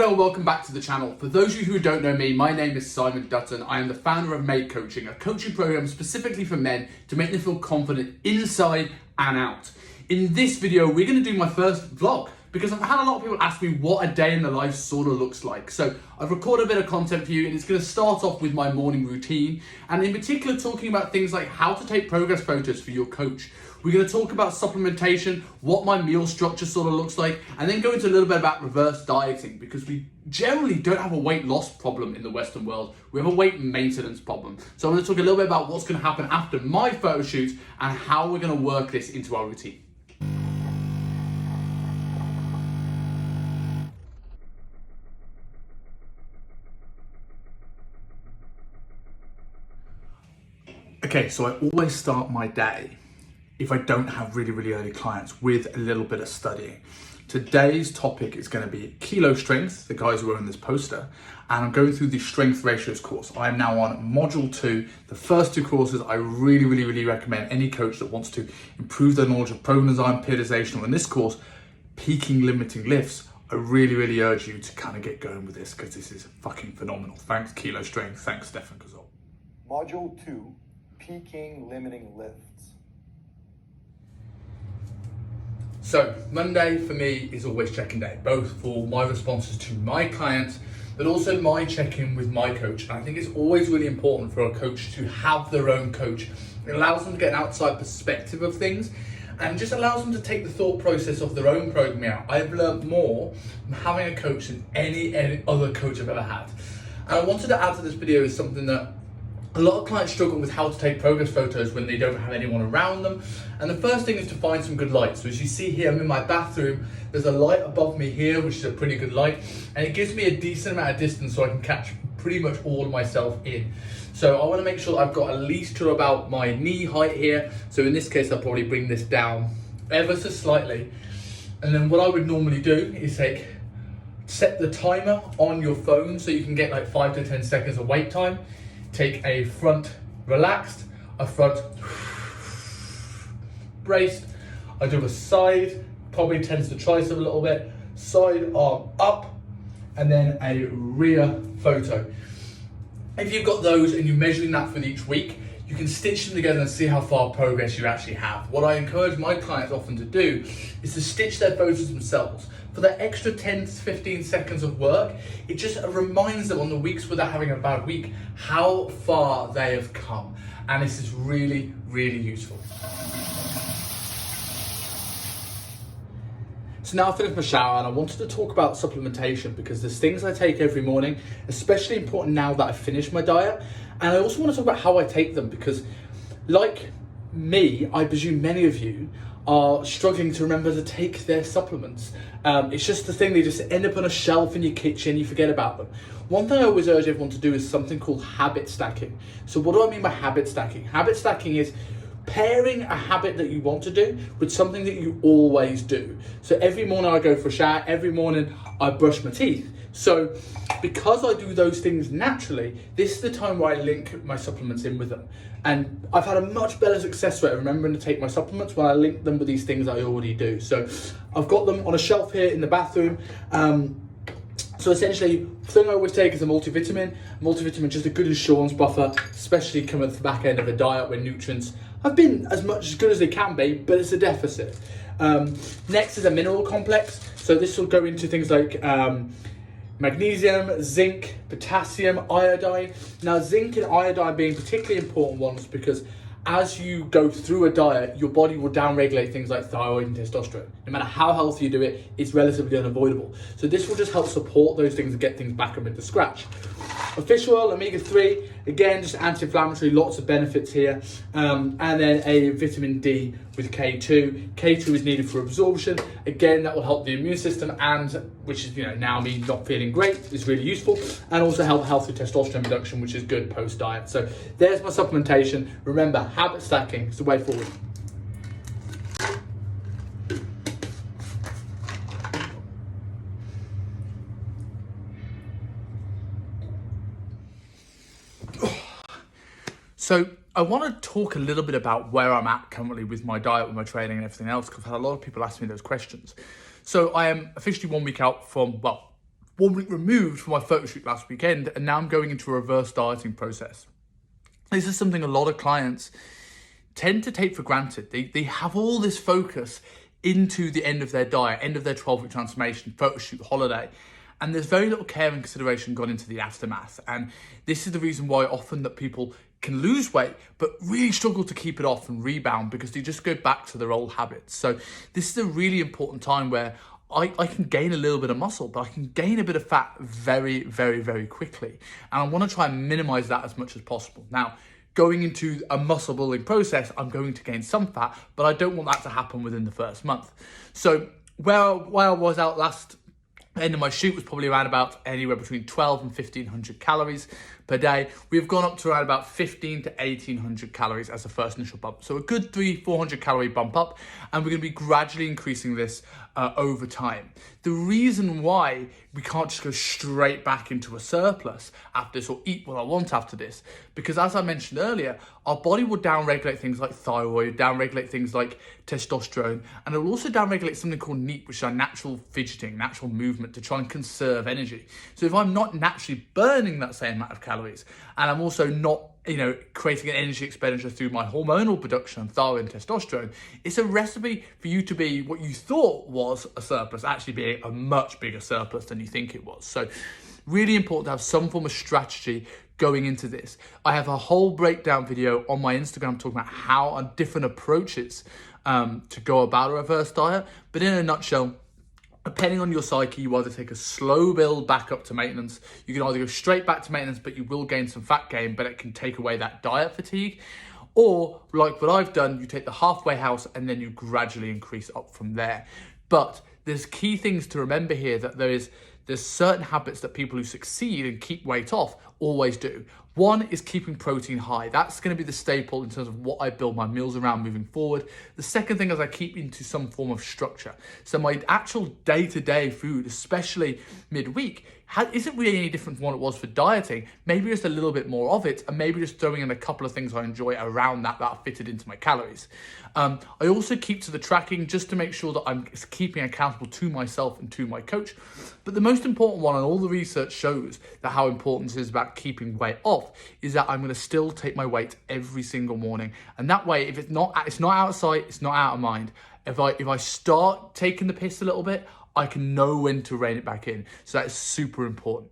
Hello and welcome back to the channel. For those of you who don't know me, my name is Simon Dutton. I am the founder of Made Coaching, a coaching program specifically for men to make them feel confident inside and out. In this video, we're going to do my first vlog because I've had a lot of people ask me what a day in the life sort of looks like. So I've recorded a bit of content for you, and it's going to start off with my morning routine, and in particular talking about things like how to take progress photos for your coach. We're going to talk about supplementation, what my meal structure sort of looks like, and then go into a little bit about reverse dieting, because we generally don't have a weight loss problem in the Western world. We have a weight maintenance problem. So I'm going to talk a little bit about what's going to happen after my photo shoots and how we're going to work this into our routine. Okay, so I always start my day, if I don't have really early clients, with a little bit of studying. Today's topic is going to be kilo strength, the guys who are in this poster, and I'm going through the strength ratios course. I am now on module 2. The first 2 courses I really recommend any coach that wants to improve their knowledge of program design, periodization, or in this course, peaking limiting lifts. I really urge you to kind of get going with this because this is fucking phenomenal. Thanks Kilo Strength, thanks Stefan Kazol. Module 2, peaking limiting lifts. So Monday for me is always check-in day, both for my responses to my clients, but also my check-in with my coach. And I think it's always really important for a coach to have their own coach. It allows them to get an outside perspective of things and just allows them to take the thought process of their own programming out. I've learned more from having a coach than any other coach I've ever had. And I wanted to add to this video is something that a lot of clients struggle with, how to take progress photos when they don't have anyone around them. And the first thing is to find some good light. So as you see here, I'm in my bathroom. There's a light above me here, which is a pretty good light. And it gives me a decent amount of distance so I can catch pretty much all of myself in. So I want to make sure that I've got at least to about my knee height here. So in this case, I'll probably bring this down ever so slightly. And then what I would normally do is set the timer on your phone so you can get like 5 to 10 seconds of wait time. Take a front relaxed, a front braced. I do a side, probably tense the tricep a little bit, side arm up, and then a rear photo. If you've got those and you're measuring that for each week, you can stitch them together and see how far progress you actually have. What I encourage my clients often to do is to stitch their photos themselves. For that extra 10 to 15 seconds of work, it just reminds them on the weeks without having a bad week, how far they have come. And this is really useful. So now I finished my shower and I wanted to talk about supplementation because there's things I take every morning, especially important now that I've finished my diet. And I also want to talk about how I take them because, like me, I presume many of you are struggling to remember to take their supplements. It's just the thing, they just end up on a shelf in your kitchen, you forget about them. One thing I always urge everyone to do is something called habit stacking. So what do I mean by habit stacking? Habit stacking is pairing a habit that you want to do with something that you always do. So every morning I go for a shower, every morning I brush my teeth. So because I do those things naturally, this is the time where I link my supplements in with them. And I've had a much better success rate of remembering to take my supplements when I link them with these things I already do. So I've got them on a shelf here in the bathroom. So essentially, the thing I always take is a multivitamin. Multivitamin, just a good insurance buffer, especially coming at the back end of a diet where nutrients have been as good as they can be, but it's a deficit. Next is a mineral complex. So this will go into things like magnesium, zinc, potassium, iodine. Now zinc and iodine being particularly important ones because as you go through a diet, your body will downregulate things like thyroid and testosterone. No matter how healthy you do it, it's relatively unavoidable. So this will just help support those things and get things back up into scratch. A fish oil, omega-3, again, just anti-inflammatory, lots of benefits here. And then a vitamin D with K2. K2 is needed for absorption. Again, that will help the immune system and, which is, now me not feeling great, is really useful. And also help healthy testosterone reduction, which is good post-diet. So there's my supplementation. Remember, habit stacking is the way forward. So I want to talk a little bit about where I'm at currently with my diet, with my training and everything else, because I've had a lot of people ask me those questions. So I am officially 1 week out from, well, 1 week removed from my photo shoot last weekend, and now I'm going into a reverse dieting process. This is something a lot of clients tend to take for granted. They have all this focus into the end of their diet, end of their 12-week transformation, photo shoot, holiday, and there's very little care and consideration gone into the aftermath. And this is the reason why often that people can lose weight, but really struggle to keep it off and rebound because they just go back to their old habits. So this is a really important time where I can gain a little bit of muscle, but I can gain a bit of fat very, very, very quickly. And I want to try and minimize that as much as possible. Now, going into a muscle building process, I'm going to gain some fat, but I don't want that to happen within the first month. So while I was out last end of my shoot was probably around about anywhere between 12 and 1500 calories per day. We've gone up to around about 15 to 1800 calories as a first initial bump. So a good 300-400 calorie bump up, and we're going to be gradually increasing this over time. The reason why we can't just go straight back into a surplus after this or eat what I want after this, because as I mentioned earlier, our body will downregulate things like thyroid, downregulate things like testosterone, and it will also downregulate something called NEAT, which is our natural fidgeting, natural movement to try and conserve energy. So if I'm not naturally burning that same amount of calories, and I'm also not creating an energy expenditure through my hormonal production, thyroid and testosterone, it's a recipe for you to be what you thought was a surplus, actually being a much bigger surplus than you think it was. So really important to have some form of strategy going into this. I have a whole breakdown video on my Instagram talking about how and different approaches to go about a reverse diet. But in a nutshell, depending on your psyche, you either take a slow build back up to maintenance. You can either go straight back to maintenance, but you will gain some fat gain, but it can take away that diet fatigue. Or like what I've done, you take the halfway house and then you gradually increase up from there. But there's key things to remember here, that there's certain habits that people who succeed and keep weight off always do. One is keeping protein high. That's going to be the staple in terms of what I build my meals around moving forward. The second thing is I keep into some form of structure. So my actual day-to-day food, especially midweek, isn't really any different from what it was for dieting. Maybe just a little bit more of it, and maybe just throwing in a couple of things I enjoy around that are fitted into my calories. I also keep to the tracking just to make sure that I'm keeping accountable to myself and to my coach. But the most important one, and all the research shows that how important it is about keeping weight off, is that I'm going to still take my weight every single morning. And that way, if it's not out of sight, it's not out of mind. If I start taking the piss a little bit, I can know when to rein it back in. So that is super important.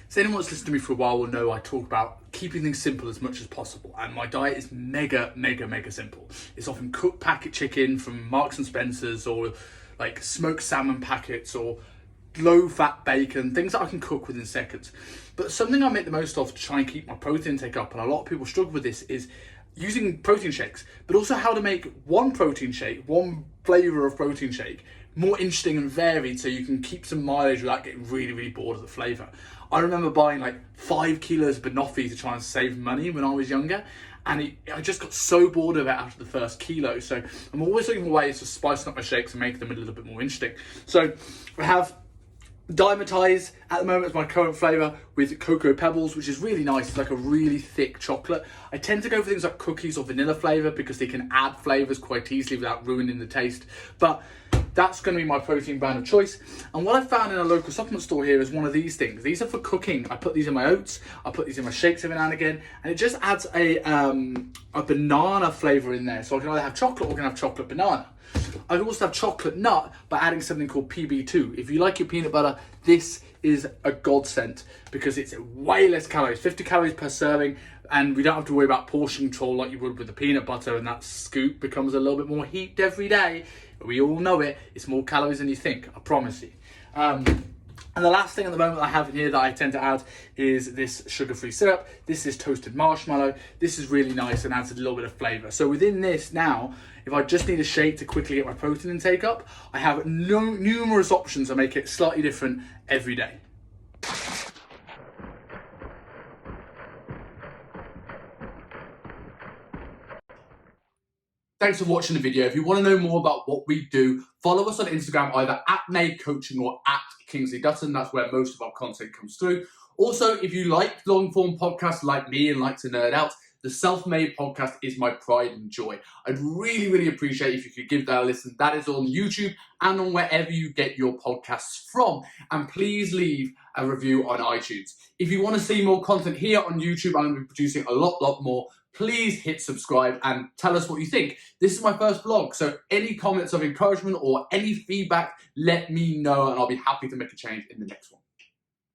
So anyone that's listened to me for a while will know I talk about keeping things simple as much as possible. And my diet is mega simple. It's often cooked packet chicken from Marks and Spencer's, or like smoked salmon packets, or low fat bacon, things that I can cook within seconds. But something I make the most of to try and keep my protein intake up, and a lot of people struggle with this, is using protein shakes, but also how to make one protein shake, one flavor of protein shake, more interesting and varied, so you can keep some mileage without getting really bored of the flavor. I remember buying like 5 kilos of banoffee to try and save money when I was younger, and I just got so bored of it after the first kilo. So I'm always looking for ways to spice up my shakes and make them a little bit more interesting. So I have Dimetize at the moment as my current flavour, with Cocoa Pebbles, which is really nice. It's like a really thick chocolate. I tend to go for things like cookies or vanilla flavour because they can add flavours quite easily without ruining the taste. But that's going to be my protein brand of choice. And what I found in a local supplement store here is one of these things. These are for cooking. I put these in my oats. I put these in my shakes every now and again. And it just adds a banana flavour in there. So I can either have chocolate or I can have chocolate banana. I can also have chocolate nut by adding something called PB2. If you like your peanut butter, this is a godsend because it's way less calories, 50 calories per serving, and we don't have to worry about portion control like you would with the peanut butter, and that scoop becomes a little bit more heaped every day. We all know it. It's more calories than you think, I promise you. And the last thing at the moment I have in here that I tend to add is this sugar-free syrup. This is toasted marshmallow. This is really nice and adds a little bit of flavour. So within this now, if I just need a shake to quickly get my protein intake up, I have numerous options to make it slightly different every day. thanks for watching the video. If you want to know more about what we do, follow us on Instagram, either @MadeCoaching or @Kingsley Dutton. That's where most of our content comes through. Also, if you like long-form podcasts like me and like to nerd out, the Self-Made podcast is my pride and joy. I'd really, really appreciate if you could give that a listen. That is on YouTube and on wherever you get your podcasts from. And please leave a review on iTunes. If you want to see more content here on YouTube, I'm going to be producing a lot more. Please hit subscribe and tell us what you think. This is my first vlog, so any comments of encouragement or any feedback, let me know and I'll be happy to make a change in the next one.